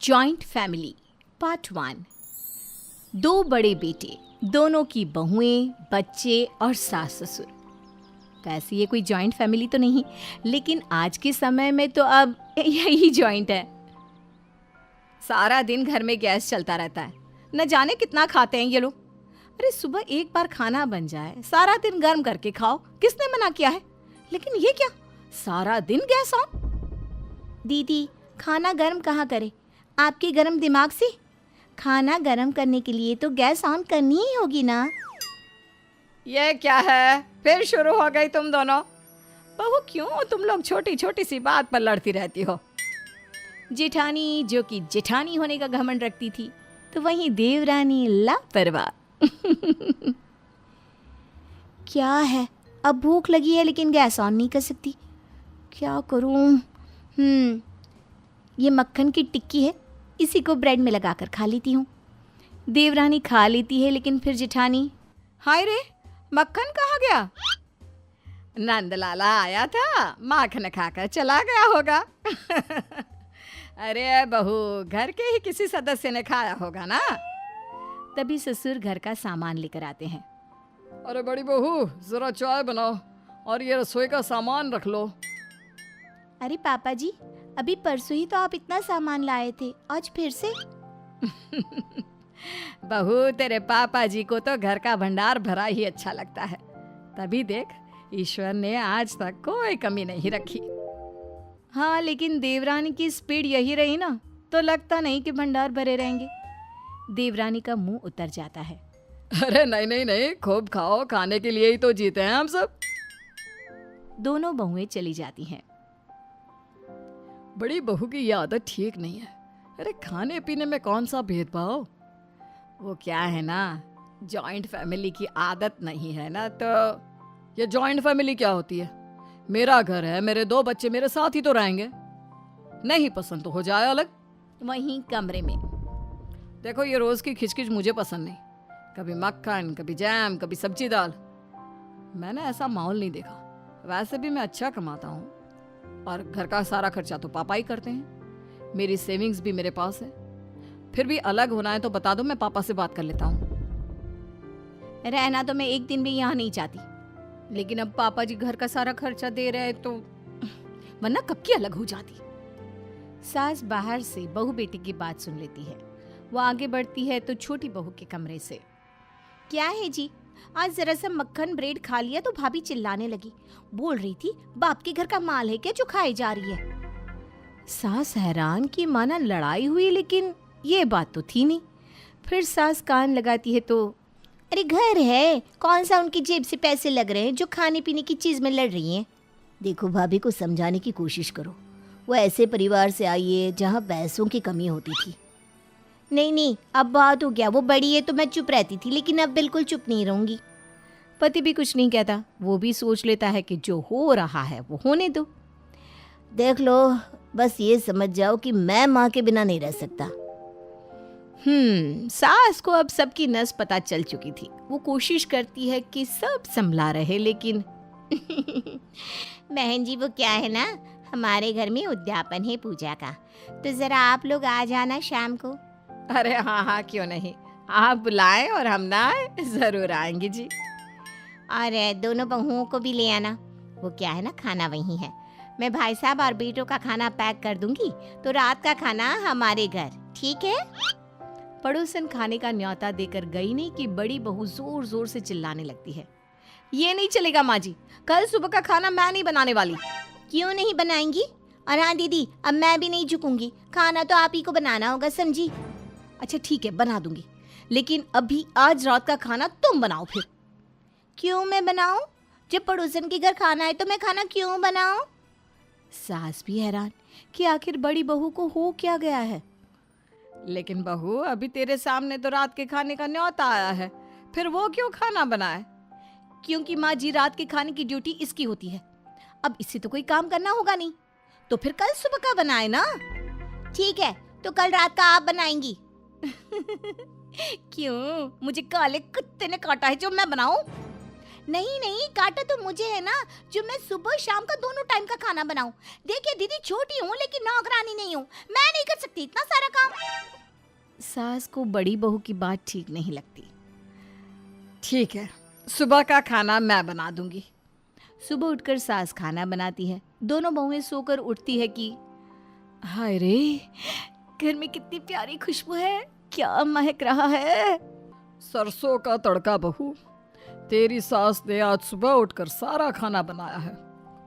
Joint family part 1। दो बड़े बेटे, दोनों की बहुएं, बच्चे और सास ससुर। तो ऐसी ये कोई जॉइंट फैमिली तो नहीं, लेकिन आज के समय में तो अब यही जॉइंट है। सारा दिन घर में गैस चलता रहता है, न जाने कितना खाते हैं ये लोग। अरे सुबह एक बार खाना बन जाए, सारा दिन गर्म करके खाओ, किसने मना किया है? लेकिन ये क्या, सारा दिन गैस ऑन। दीदी, खाना गर्म कहाँ करे? आपके गर्म दिमाग से खाना गर्म करने के लिए तो गैस ऑन करनी ही होगी ना। ये क्या है, फिर शुरू हो गई तुम दोनों। बहू, क्यों तुम लोग छोटी छोटी सी बात पर लड़ती रहती हो? जेठानी जो कि जेठानी होने का घमंड रखती थी, तो वहीं देवरानी लापरवाह। क्या है, अब भूख लगी है लेकिन गैस ऑन नहीं कर सकती। क्या करूं? ये मक्खन की टिक्की है, इसी को ब्रेड में लगाकर खा लेती हूँ। देवरानी खा लेती है, लेकिन फिर जेठानी, हाय रे, मक्खन कहाँ गया? नंदलाला आया था, माखन खाकर चला गया होगा। अरे बहू, घर के ही किसी सदस्य ने खाया होगा ना। तभी ससुर घर का सामान लेकर आते हैं। अरे बड़ी बहू, जरा चाय बनाओ और ये रसोई का सामान रख लो। अरे पापा जी, अभी परसों ही तो आप इतना सामान लाए थे, आज फिर से? बहू, तेरे पापा जी को तो घर का भंडार भरा ही अच्छा लगता है। तभी देख, ईश्वर ने आज तक कोई कमी नहीं रखी। हाँ, लेकिन देवरानी की स्पीड यही रही ना, तो लगता नहीं कि भंडार भरे रहेंगे। देवरानी का मुंह उतर जाता है। अरे नहीं नहीं नहीं, खूब खाओ, खाने के लिए ही तो जीते हैं हम सब। दोनों बहुएं चली जाती हैं। बड़ी बहू की ये आदत ठीक नहीं है। अरे खाने पीने में कौन सा भेदभाव। वो क्या है ना, जॉइंट फैमिली की आदत नहीं है ना, तो ये जॉइंट फैमिली क्या होती है? मेरा घर है, मेरे दो बच्चे मेरे साथ ही तो रहेंगे। नहीं पसंद तो हो जाए अलग। वहीं कमरे में देखो, ये रोज की खिचखिच मुझे पसंद नहीं। कभी मक्खन, कभी जैम, कभी सब्जी दाल। मैंने ऐसा माहौल नहीं देखा। वैसे भी मैं अच्छा कमाता हूँ और घर का सारा खर्चा तो पापा ही करते हैं। मेरी सेविंग्स भी मेरे पास है। फिर भी अलग होना है तो बता दो, मैं पापा से बात कर लेता हूँ। रहना तो मैं एक दिन भी यहाँ नहीं चाहती, लेकिन अब पापा जी घर का सारा खर्चा दे रहे हैं तो वरना कब की अलग हो जाती। सास बाहर से बहू बेटी की बात सुन लेती है। वो आगे बढ़ती है तो छोटी बहू के कमरे से, क्या है जी, आज जरा सा मक्खन ब्रेड खा लिया तो भाभी चिल्लाने लगी। बोल रही थी बाप के घर का माल है क्या जो खाई जा रही है। सास हैरान कि माना लड़ाई हुई, लेकिन ये बात तो थी नहीं। फिर सास कान लगाती है तो, अरे घर है, कौन सा उनकी जेब से पैसे लग रहे हैं जो खाने पीने की चीज में लड़ रही हैं। देखो, भाभी को समझाने की कोशिश करो। वो ऐसे परिवार से आई है जहाँ पैसों की कमी होती थी। नहीं, अब बात हो गया, वो बड़ी है तो मैं चुप रहती थी, लेकिन अब बिल्कुल चुप नहीं रहूंगी। पति भी कुछ नहीं कहता, वो भी सोच लेता है कि जो हो रहा है वो होने दो। देख लो, बस ये समझ जाओ कि मैं माँ के बिना नहीं रह सकता। सास को अब सबकी नस पता चल चुकी थी। वो कोशिश करती है कि सब संभला रहे, लेकिन बहन जी, वो क्या है ना, हमारे घर में उद्यापन है पूजा का, तो जरा आप लोग आ जाना शाम को। अरे हाँ, क्यों नहीं, आप बुलाएं और हम ना आए, जरूर आएंगे जी। और दोनों बहुओं को भी ले आना। वो क्या है ना, खाना वही है। मैं भाई साहब और बेटों का खाना पैक कर दूंगी, तो रात का खाना हमारे घर, ठीक है? पड़ोसन खाने का न्योता देकर गई नहीं कि बड़ी बहू जोर जोर से चिल्लाने लगती है। ये नहीं चलेगा माँ जी, कल सुबह का खाना मैं नहीं बनाने वाली। क्यों नहीं बनाएंगी? और हाँ दीदी, अब मैं भी नहीं झुकूंगी, खाना तो आप ही को बनाना होगा, समझी? अच्छा ठीक है, बना दूंगी, लेकिन अभी आज रात का खाना तुम बनाओ। फिर क्यों मैं बनाऊं? जब पड़ोसन के घर खाना है तो मैं खाना क्यों बनाऊं? सास भी हैरान कि आखिर बड़ी बहू को हो क्या गया है। लेकिन बहू, अभी तेरे सामने तो रात के खाने का न्योता आया है, फिर वो क्यों खाना बनाए? क्योंकि माँ जी, रात के खाने की ड्यूटी इसकी होती है। अब इससे तो कोई काम करना होगा नहीं, तो फिर कल सुबह का बनाए ना। ठीक है, तो कल रात का आप बनाएंगी। क्यों, मुझे काले कुत्ते ने काटा है जो मैं बनाऊं? नहीं नहीं, काटा तो मुझे है ना, जो मैं सुबह शाम का दोनों टाइम का खाना बनाऊं। देखिए दीदी, छोटी हूँ लेकिन नौकरानी नहीं हूँ, मैं नहीं कर सकती इतना सारा काम। सास को बड़ी बहू की बात ठीक नहीं लगती। ठीक है, सुबह का खाना मैं बना दूंगी। सुबह उठकर सास खाना बनाती है। दोनों बहुएं सोकर उठती है कि हाय रे, घर में कितनी प्यारी खुशबू है, क्या महक रहा है। सरसों का तड़का बहू, तेरी सास ने आज सुबह उठकर सारा खाना बनाया है।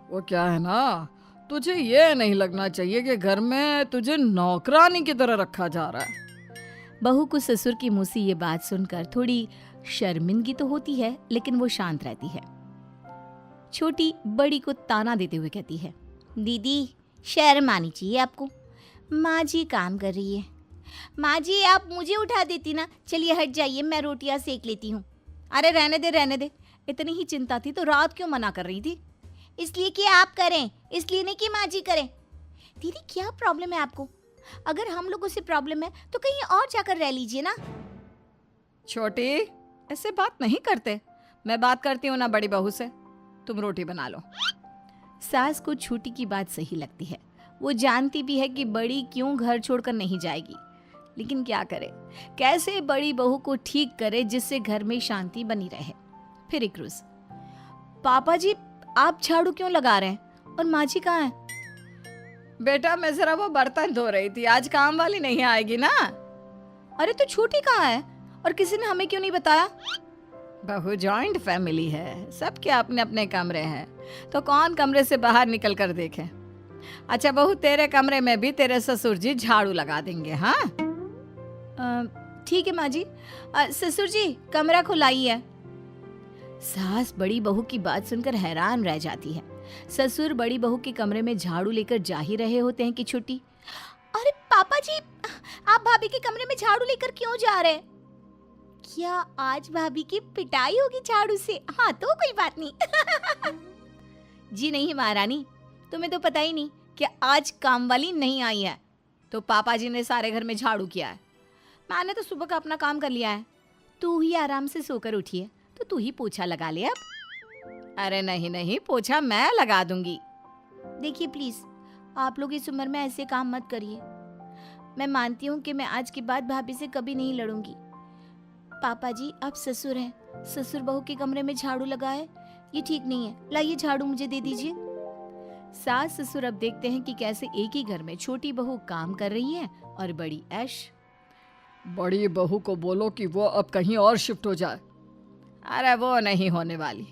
वो क्या है ना, तुझे ये नहीं लगना चाहिए कि घर में तुझे नौकरानी की तरह रखा जा रहा है। बहू को ससुर की मुंह से ये बात सुनकर थोड़ी शर्मिंदगी तो होती है, लेकिन वो शांत रहती है। छोटी बड़ी को ताना देते हुए कहती है, दीदी शर्म आनी चाहिए आपको, माँ जी काम कर रही है। माँ जी आप मुझे उठा देती ना, चलिए हट जाइए, मैं रोटियां सेक लेती हूँ। अरे रहने दे रहने दे, इतनी ही चिंता थी तो रात क्यों मना कर रही थी? इसलिए कि आप करें, इसलिए नहीं कि माँ जी करें। दीदी क्या प्रॉब्लम है आपको? अगर हम लोगों से प्रॉब्लम है तो कहीं और जाकर रह लीजिए ना। छोटी, ऐसे बात नहीं करते, मैं बात करती हूँ ना बड़ी बहू से। तुम रोटी बना लो। सास को छोटी की बात सही लगती है। वो जानती भी है कि बड़ी क्यों घर छोड़कर नहीं जाएगी, लेकिन क्या करे, कैसे बड़ी बहू को ठीक करे जिससे घर में शांति बनी रहे। फिर एक रोज, पापा जी आप झाड़ू क्यों लगा रहे हैं और माँ जी कहाँ हैं? बेटा मैं जरा वो बर्तन धो रही थी, आज काम वाली नहीं आएगी ना। अरे तो छोटी कहाँ है और किसी ने हमें क्यों नहीं बताया? बहू जॉइंट फैमिली है, सबके अपने अपने कमरे हैं, तो कौन कमरे से बाहर निकल कर देखे। अच्छा बहू, तेरे कमरे में भी तेरे ससुर जी झाड़ू लगा देंगे। हाँ ठीक है माँ जी। ससुर जी कमरा खुलाई है। सास बड़ी बहू की बात सुनकर हैरान रह जाती है। ससुर बड़ी बहू के कमरे में झाड़ू लेकर जा ही रहे होते हैं कि छोटी, अरे पापा जी आप भाभी के कमरे में झाड़ू लेकर क्यों जा रहे हैं? क्या आज भाभी की पिटाई होगी झाड़ू से? हाँ तो कोई बात नहीं। जी नहीं महारानी, तुम्हें तो पता ही नहीं कि आज काम वाली नहीं आई है, तो पापा जी ने सारे घर में झाड़ू किया है। मैंने तो सुबह का अपना काम कर लिया है। तू ही आराम से सोकर उठी है तो तू ही पोछा लगा ले अब। अरे नहीं नहीं, पोछा मैं लगा दूंगी। देखिए प्लीज, आप लोग इस उम्र में ऐसे काम मत करिए। मैं मानती हूँ कि मैं आज के बाद भाभी से कभी नहीं लड़ूंगी। पापा जी आप ससुर हैं, ससुर बहू के कमरे में झाड़ू लगाए, ये ठीक नहीं है। लाइए झाड़ू मुझे दे दीजिए। सास ससुर अब देखते हैं कि कैसे एक ही घर में छोटी बहू काम कर रही है और बड़ी ऐश। बड़ी बहू को बोलो कि वो अब कहीं और शिफ्ट हो जाए। अरे वो नहीं होने वाली,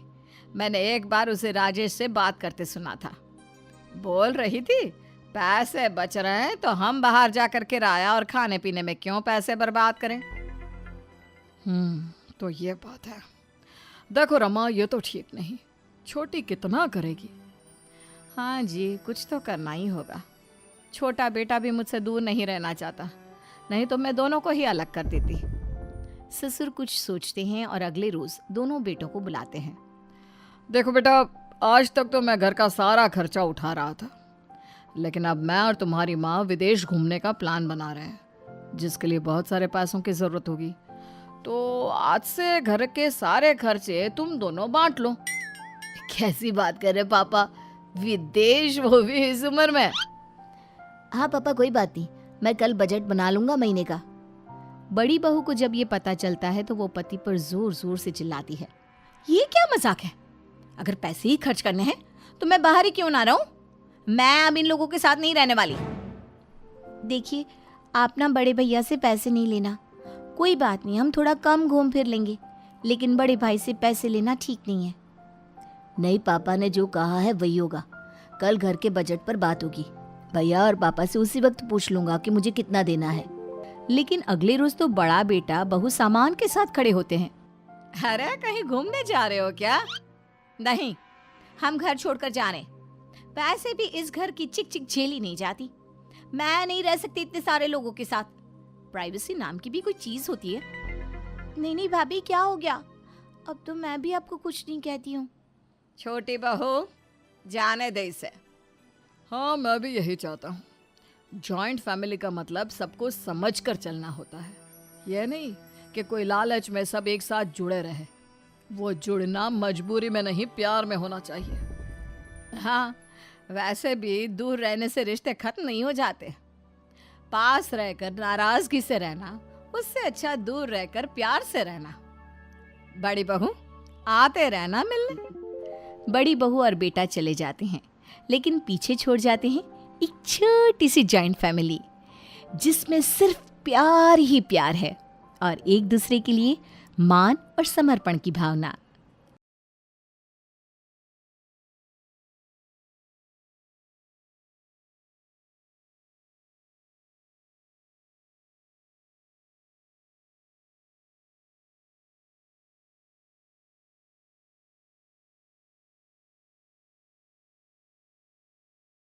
मैंने एक बार उसे राजेश से बात करते सुना था। बोल रही थी पैसे बच रहे हैं तो हम बाहर जाकर किराया और खाने पीने में क्यों पैसे बर्बाद करें। तो ये बात है। देखो रमा, ये तो ठीक नहीं, छोटी कितना करेगी। हाँ जी, कुछ तो करना ही होगा। छोटा बेटा भी मुझसे दूर नहीं रहना चाहता, नहीं तो मैं दोनों को ही अलग कर देती। ससुर कुछ सोचते हैं और अगले रोज दोनों बेटों को बुलाते हैं। देखो बेटा, आज तक तो मैं घर का सारा खर्चा उठा रहा था, लेकिन अब मैं और तुम्हारी माँ विदेश घूमने का प्लान बना रहे हैं, जिसके लिए बहुत सारे पैसों की जरूरत होगी। तो आज से घर के सारे खर्चे तुम दोनों बांट लो। कैसी बात कर रहे पापा, विदेश, वो भी इस उम्र में? हाँ पापा कोई बात नहीं, मैं कल बजट बना लूंगा महीने का। बड़ी बहू को जब ये पता चलता है तो वो पति पर जोर जोर से चिल्लाती है, ये क्या मजाक है? अगर पैसे ही खर्च करने हैं तो मैं बाहर ही क्यों ना रहूं? मैं अब इन लोगों के साथ नहीं रहने वाली। देखिए आप ना बड़े भैया से पैसे नहीं लेना, कोई बात नहीं, हम थोड़ा कम घूम फिर लेंगे, लेकिन बड़े भाई से पैसे लेना ठीक नहीं है। नहीं, पापा ने जो कहा है वही होगा। कल घर के बजट पर बात होगी, भैया और पापा से उसी वक्त पूछ लूंगा कि मुझे कितना देना है। लेकिन अगले रोज तो बड़ा बेटा बहू सामान के साथ खड़े होते हैं। अरे कहीं घूमने जा रहे हो क्या? नहीं, हम घर छोड़कर जा रहे हैं। वैसे भी इस घर की चिक चिक झेली नहीं जाती, मैं नहीं रह सकती इतने सारे लोगों के साथ। प्राइवेसी नाम की भी कोई चीज होती है। नहीं नहीं भाभी, क्या हो गया? अब तो मैं भी आपको कुछ नहीं कहती हूँ। छोटी बहू, जाने दे इसे। हाँ, मैं भी यही चाहता हूँ। जॉइंट फैमिली का मतलब सबको समझकर चलना होता है, यह नहीं कि कोई लालच में सब एक साथ जुड़े रहे। वो जुड़ना मजबूरी में नहीं, प्यार में होना चाहिए। हाँ, वैसे भी दूर रहने से रिश्ते खत्म नहीं हो जाते। पास रहकर नाराजगी से रहना उससे अच्छा दूर रहकर प्यार से रहना। बड़ी बहू, आते रहना मिलने। बड़ी बहू और बेटा चले जाते हैं, लेकिन पीछे छोड़ जाते हैं एक छोटी सी जॉइंट फैमिली जिसमें सिर्फ प्यार ही प्यार है और एक दूसरे के लिए मान और समर्पण की भावना।